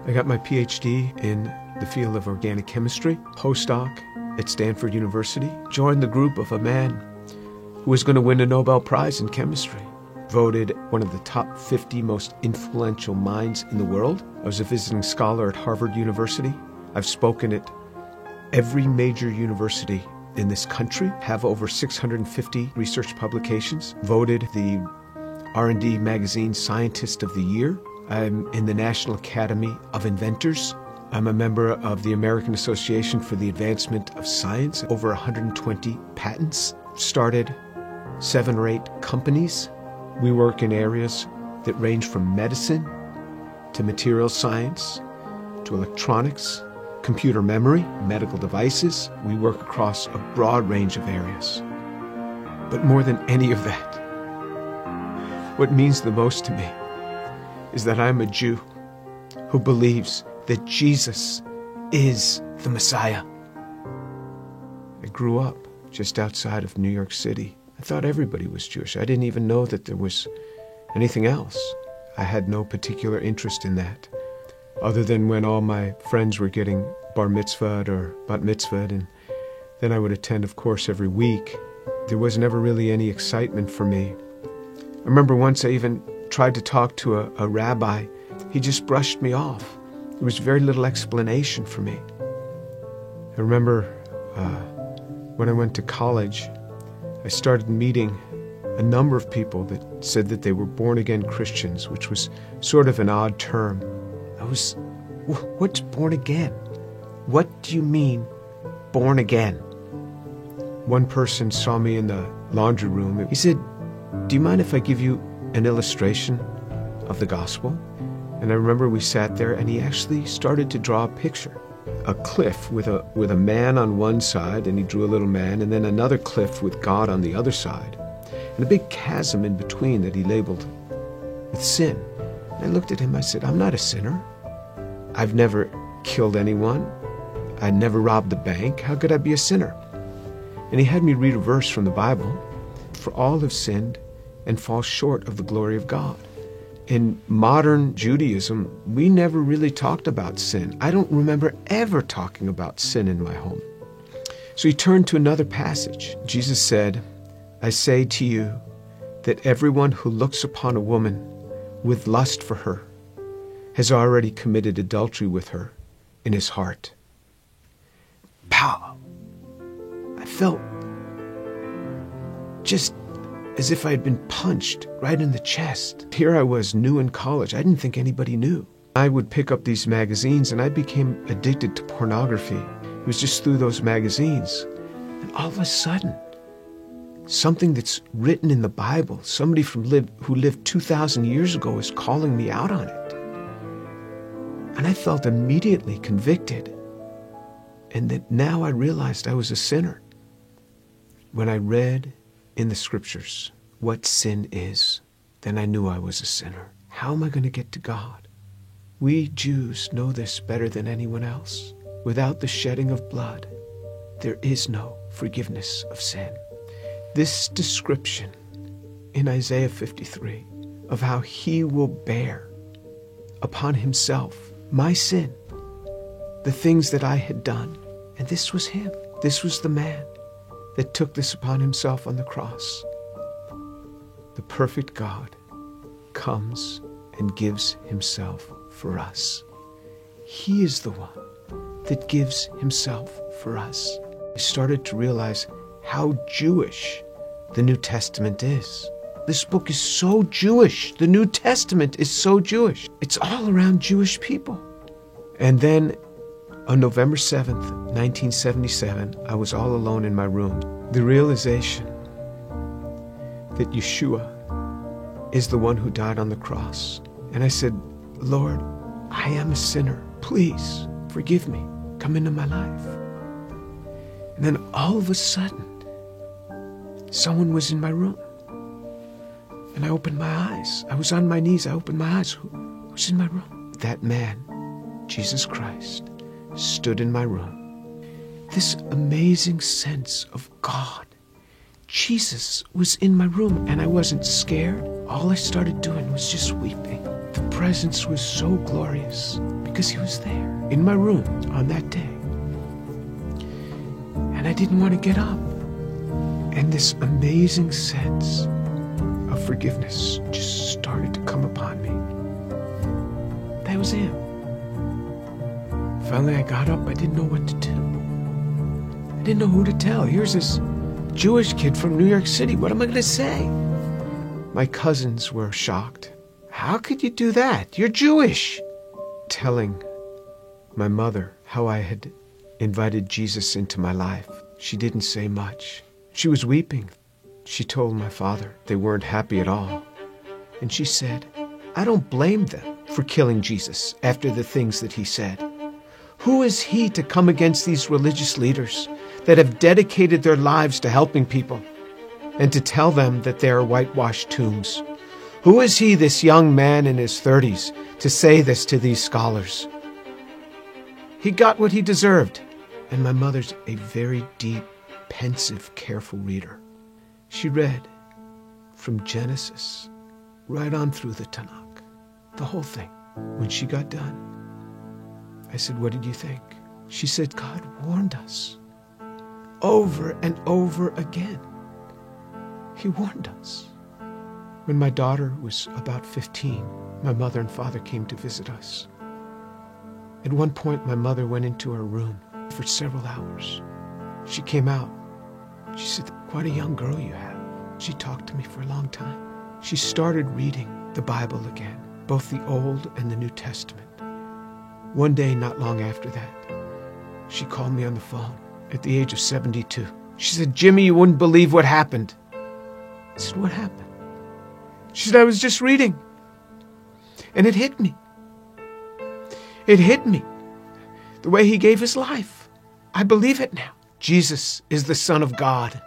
I got my PhD in the field of organic chemistry, postdoc at Stanford University, joined the group of a man who was going to win a Nobel Prize in chemistry, voted one of the top 50 most influential minds in the world. I was a visiting scholar at Harvard University. I've spoken at every major university in this country, have over 650 research publications, voted the R&D magazine Scientist of the Year. I'm in the National Academy of Inventors. I'm a member of the American Association for the Advancement of Science, over 120 patents, started 7 or 8 companies. We work in areas that range from medicine to material science to electronics, computer memory, medical devices. We work across a broad range of areas. But more than any of that, what means the most to me is that I'm a Jew who believes that Jesus is the Messiah. I grew up just outside of New York City. I thought everybody was Jewish. I didn't even know that there was anything else. I had no particular interest in that, other than when all my friends were getting bar mitzvahed or bat mitzvahed, and then I would attend, of course, every week. There was never really any excitement for me. I remember once I even tried to talk to a rabbi. He just brushed me off. There was very little explanation for me. I remember when I went to college, I started meeting a number of people that said that they were born-again Christians, which was sort of an odd term. What's born again? What do you mean, born again? One person saw me in the laundry room. He said, "Do you mind if I give you an illustration of the gospel?" And I remember we sat there and he actually started to draw a picture. A cliff with a man on one side, and he drew a little man, and then another cliff with God on the other side, and a big chasm in between that he labeled with sin. And I looked at him, I said, "I'm not a sinner. I've never killed anyone. I never robbed the bank. How could I be a sinner?" And he had me read a verse from the Bible. For all have sinned and fall short of the glory of God. In modern Judaism, we never really talked about sin. I don't remember ever talking about sin in my home. So he turned to another passage. Jesus said, "I say to you that everyone who looks upon a woman with lust for her has already committed adultery with her in his heart." Pow! I felt just as if I had been punched right in the chest. Here I was, new in college. I didn't think anybody knew. I would pick up these magazines and I became addicted to pornography. It was just through those magazines. And all of a sudden, something that's written in the Bible, somebody who lived 2,000 years ago is calling me out on it. And I felt immediately convicted. And that now I realized I was a sinner. When I read in the scriptures what sin is, then I knew I was a sinner. How am I going to get to God? We Jews know this better than anyone else. Without the shedding of blood, there is no forgiveness of sin. This description in Isaiah 53 of how he will bear upon himself my sin, the things that I had done, and this was him. This was the man that took this upon himself on the cross. The perfect God comes and gives himself for us. He is the one that gives himself for us. I started to realize how Jewish the New Testament is. This book is so Jewish. The New Testament is so Jewish. It's all around Jewish people. And then on November 7th, 1977, I was all alone in my room. The realization that Yeshua is the one who died on the cross. And I said, "Lord, I am a sinner. Please forgive me. Come into my life." And then all of a sudden, someone was in my room. And I opened my eyes. I was on my knees. I opened my eyes. Who's in my room? That man, Jesus Christ, stood in my room. This amazing sense of God. Jesus was in my room, and I wasn't scared. All I started doing was just weeping. The presence was so glorious because because he was there in my room on that day. And I didn't want to get up. And this amazing sense of forgiveness just started to come upon me. That was him. Finally, I got up. I didn't know what to do. I didn't know who to tell. Here's this Jewish kid from New York City. What am I going to say? My cousins were shocked. How could you do that? You're Jewish. Telling my mother how I had invited Jesus into my life. She didn't say much. She was weeping. She told my father they weren't happy at all. And she said, I don't blame them for killing Jesus after the things that he said. Who is he to come against these religious leaders that have dedicated their lives to helping people and to tell them that they are whitewashed tombs? Who is he, this young man in his 30s, to say this to these scholars? He got what he deserved. And my mother's a very deep, pensive, careful reader. She read from Genesis right on through the Tanakh, the whole thing. When she got done, I said, what did you think? She said, God warned us over and over again. He warned us. When my daughter was about 15, my mother and father came to visit us. At one point, my mother went into her room for several hours. She came out. She said, quite a young girl you have. She talked to me for a long time. She started reading the Bible again, both the Old and the New Testament. One day, not long after that, she called me on the phone at the age of 72. She said, Jimmy, you wouldn't believe what happened. I said, what happened? She said, I was just reading. And it hit me. It hit me. The way he gave his life. I believe it now. Jesus is the Son of God.